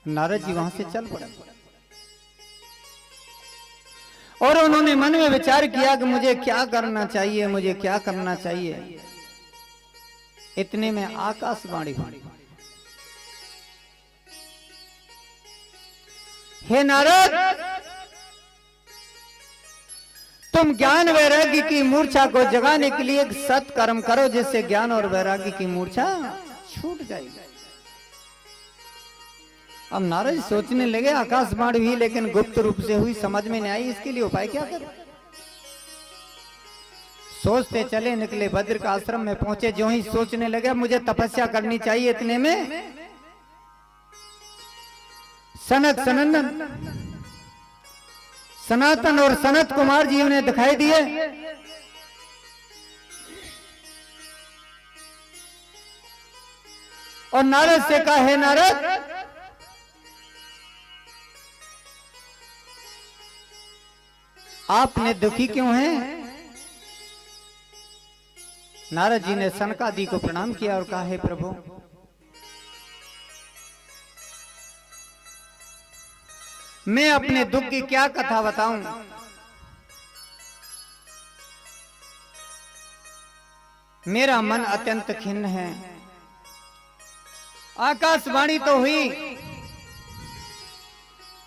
नारद जी वहां से चल पड़े और उन्होंने मन में विचार किया कि मुझे क्या करना चाहिए, मुझे क्या करना चाहिए। इतने में आकाशवाणी हुई, हे नारद, तुम ज्ञान वैराग्य की मूर्छा को जगाने के लिए एक सत्कर्म करो जिससे ज्ञान और वैराग्य की मूर्छा छूट जाएगी। अब नारद सोचने लगे आकाशवाणी हुई लेकिन गुप्त रूप से हुई, समझ में नहीं आई, इसके लिए उपाय क्या करें। सोचते चले निकले, बद्र का आश्रम में पहुंचे। जो ही सोचने लगे मुझे तपस्या करनी चाहिए, इतने में सनक सनंदन सनातन और सनत कुमार जी उन्हें दिखाई दिए। और नारद से कहा, हे नारद, आपने दुखी क्यों हैं? नारद जी ने सनकादि को प्रणाम किया और कहा, हे प्रभु, मैं अपने दुख की क्या कथा बताऊं। मेरा मन अत्यंत खिन्न है। आकाशवाणी तो हुई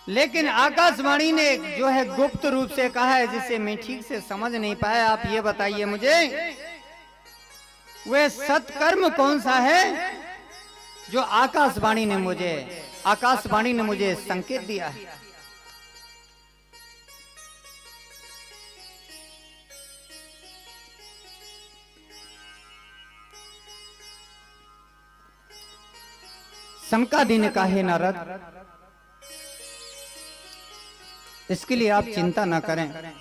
लेकिन आकाशवाणी ने जो है गुप्त रूप से कहा है जिसे मैं ठीक से समझ नहीं पाया। आप ये बताइए मुझे, वह सत्कर्म कौन सा है जो आकाशवाणी ने मुझे संकेत दिया है। सनकादि ने कहा, हे नारद, इसके लिए आप चिंता न करें।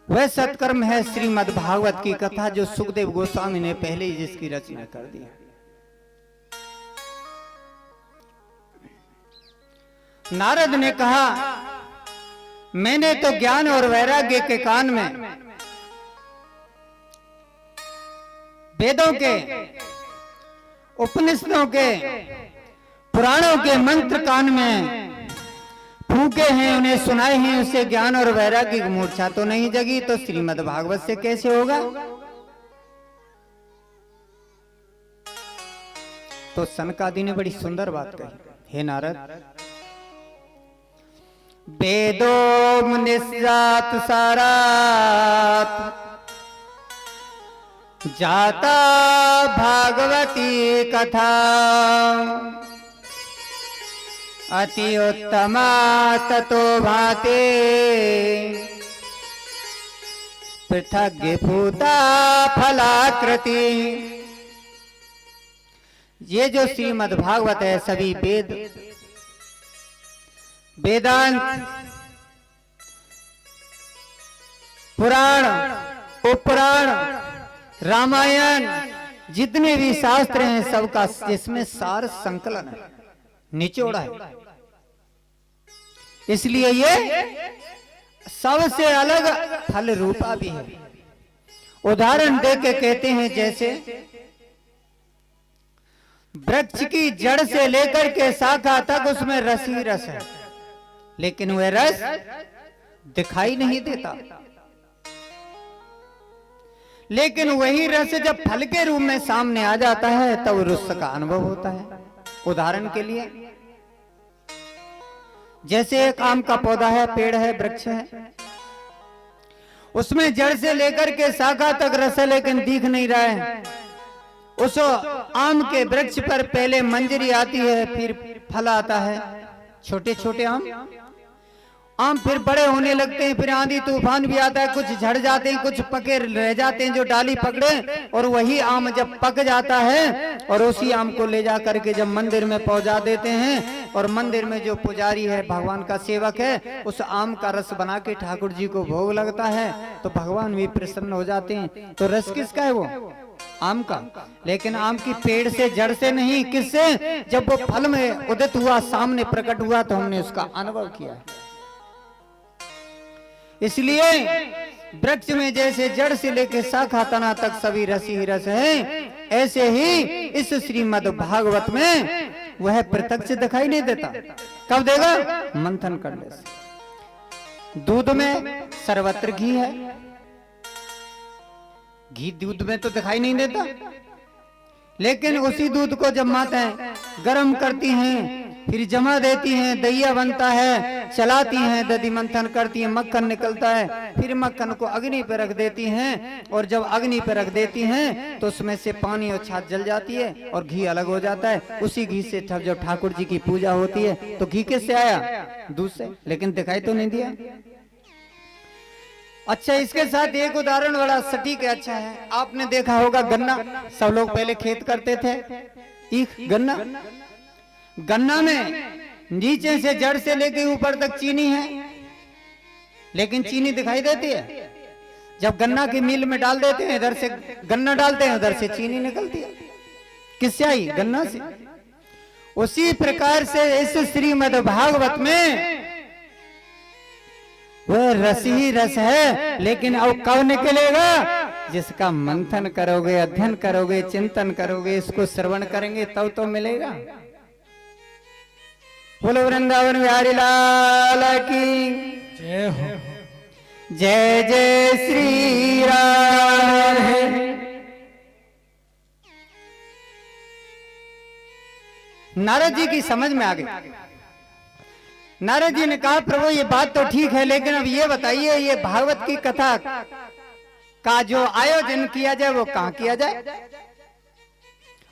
वह सत्कर्म है श्रीमद् भागवत की कथा जो सुखदेव गोस्वामी ने पहले ही जिसकी रचना कर दी। नारद ने कहा, मैंने तो ज्ञान और वैराग्य के कान में वेदों के, उपनिषदों के, पुराणों के मंत्र कान में फूके हैं, उन्हें सुनाए हैं। उससे ज्ञान और वैराग्य की मूर्छा तो नहीं जगी, तो श्रीमद् भागवत से कैसे होगा। तो सनकादि ने बड़ी सुंदर बात कही, हे नारद, वेदो मुनिस्सात सारात जाता भागवती कथा अति उत्तमा ततो भाते पृथक भूता फलाकृति। ये जो श्रीमद् भागवत है सभी वेद, वेदांत, पुराण, उपपुराण, रामायण, जितने भी शास्त्र हैं सबका जिसमें सार संकलन है, निचोड़ा है। इसलिए ये सबसे अलग फल रूपा भी है। उदाहरण देके कहते हैं, जैसे वृक्ष की जड़ से लेकर के शाखा तक उसमें रस ही रस है, लेकिन वह रस दिखाई नहीं देता। लेकिन वही रस जब फल के रूप में सामने आ जाता है तब रस का अनुभव होता है। उदाहरण के लिए, जैसे एक आम का पौधा है, पेड़ है, वृक्ष है, उसमें जड़ से लेकर के शाखा तक रस है लेकिन दिख नहीं रहा है। उस आम के वृक्ष पर पहले मंजरी आती है, फिर फल आता है, छोटे छोटे आम फिर बड़े होने लगते हैं, फिर आंधी तूफान भी आता है, कुछ झड़ जाते हैं, कुछ पके रह जाते हैं जो डाली पकड़े। और वही आम जब पक जाता है और उसी आम को ले जा करके जब मंदिर में पहुंचा देते हैं, और मंदिर में जो पुजारी है, भगवान का सेवक है, उस आम का रस बना के ठाकुर जी को भोग लगता है तो भगवान भी प्रसन्न हो जाते हैं। तो रस किसका है? वो आम का। लेकिन आम की पेड़ से, जड़ से नहीं, किससे? जब वो फल में उदित हुआ, सामने प्रकट हुआ, तो हमने उसका अनुभव किया है। इसलिए वृक्ष में जैसे जड़ से लेकर शाखा तना तक सभी रस ही रस है, ऐसे ही इस श्रीमद् भागवत में वह प्रत्यक्ष दिखाई नहीं देता। कब देगा? मंथन करने से। दूध में सर्वत्र घी है, घी दूध में तो दिखाई नहीं देता, लेकिन उसी दूध को जब माताएं गर्म करती हैं, फिर जमा देती हैं, दहिया बनता है, चलाती हैं, दधी मंथन करती हैं, मक्खन निकलता है, फिर मक्खन को अग्नि पर रख देती हैं, और जब अग्नि पर रख देती हैं तो उसमें से पानी और छाछ जल जाती है और घी अलग हो जाता है। उसी घी से जब ठाकुर जी की पूजा होती है तो घी किससे आया? दूध से, लेकिन दिखाई तो नहीं दिया। अच्छा, इसके साथ एक उदाहरण बड़ा सटीक है, अच्छा है। आपने देखा होगा गन्ना, सब लोग पहले खेत करते थे, ईख गन्ना। गन्ना में नीचे से जड़ से लेके ऊपर तक चीनी है, लेकिन चीनी दिखाई देती है। जब गन्ना की मिल में डाल देते हैं, इधर से गन्ना डालते हैं, उधर से चीनी निकलती है। किससे आई? गन्ना से। उसी प्रकार से इस श्रीमद् भागवत में वह रस ही रस है, लेकिन अब कब निकलेगा? जिसका मंथन करोगे, अध्ययन करोगे, चिंतन करोगे, इसको श्रवण करेंगे, तब तो मिलेगा। बोलो वृंदावन बिहारी लाल की जय हो। जय जय श्री राम। नारद जी की समझ में आ गई। नारद जी ने कहा, प्रभु ये बात तो ठीक है, लेकिन अब ये बताइए, ये भागवत की कथा का जो आयोजन किया जाए वो कहाँ किया जाए?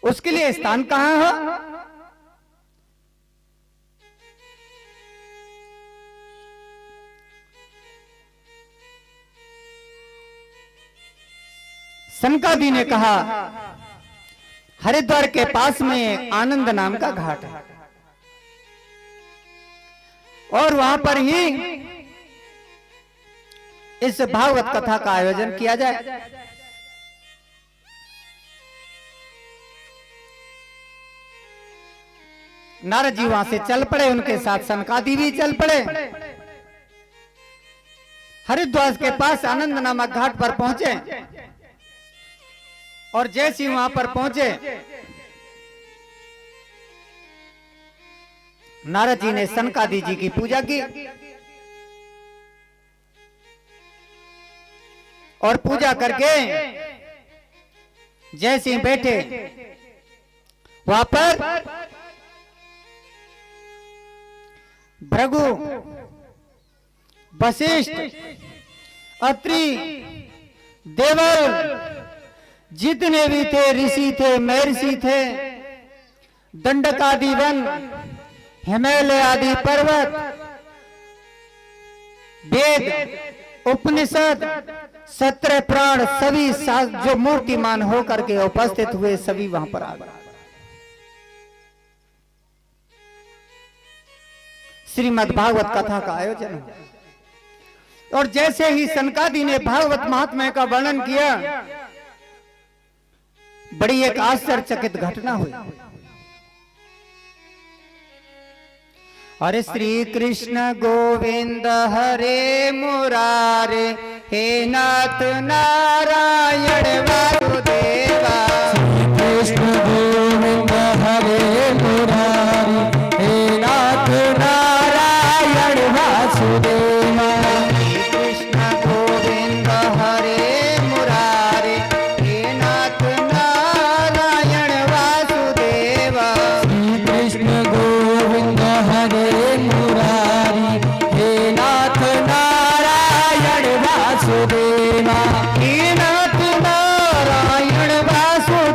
उसके लिए स्थान कहाँ हो? सनकादि ने कहा, हरिद्वार के पास में आनंद नाम का घाट है, और वहां पर ही इस भागवत कथा का आयोजन किया जाए। नारद जी वहां से चल पड़े, उनके साथ सनकादि भी चल पड़े। हरिद्वार के पास आनंद नामक घाट पर पहुंचे, और जैसे ही वहां पर पहुंचे, नारद जी ने सनकादि जी की पूजा की, और पूजा करके जैसे ही बैठे, वहां पर भृगु, वशिष्ठ, अत्रि, देवल, जितने भी थे, ऋषि थे, महर्षि थे, दंडक आदि वन, हिमालय आदि पर्वत, वेद, उपनिषद, 17 प्राण, सभी जो मूर्तिमान होकर के उपस्थित हुए, सभी वहां पर आ गए। श्रीमद् भागवत कथा का आयोजन हुआ, और जैसे ही सनकादि ने भागवत महात्म्य का वर्णन किया, बड़ी एक आश्चर्यचकित घटना हुई। हरे श्री कृष्ण गोविंद हरे मुरारे, हे नाथ नारायण वासुदेवा। कृष्ण गोविंद हरे मुरारी, हे नाथ नारायण वासुदेवा। कृष्ण गोविंद हरे मुरारे, हे नाथ नारायण वासुदेवा। कृष्ण गोविंद हरे मुरारी, हे नाथ नारायण वासुदेवा। हे नाथ नारायण वासुदेवा।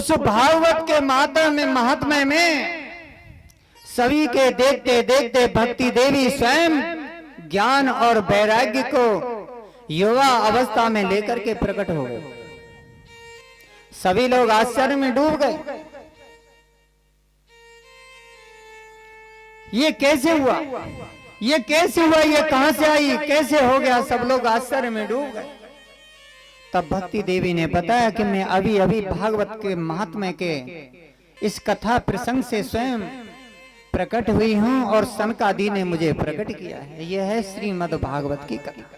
उस भागवत के महात्म्य में सभी के देखते देखते भक्ति देवी स्वयं ज्ञान और वैराग्य को युवा अवस्था में लेकर के प्रकट हो गए। सभी लोग आश्चर्य में डूब गए। ये कैसे हुआ, ये कैसे हुआ, ये कहां से आई, कैसे हो गया? सब लोग आश्चर्य में डूब गए। तब भक्ति देवी ने बताया कि मैं अभी अभी भागवत के महात्म्य के इस कथा प्रसंग से स्वयं प्रकट हुई हूं और सनकादि ने मुझे प्रकट किया है। यह है श्रीमद् भागवत की कथा।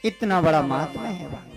इतना बड़ा महात्म्य है।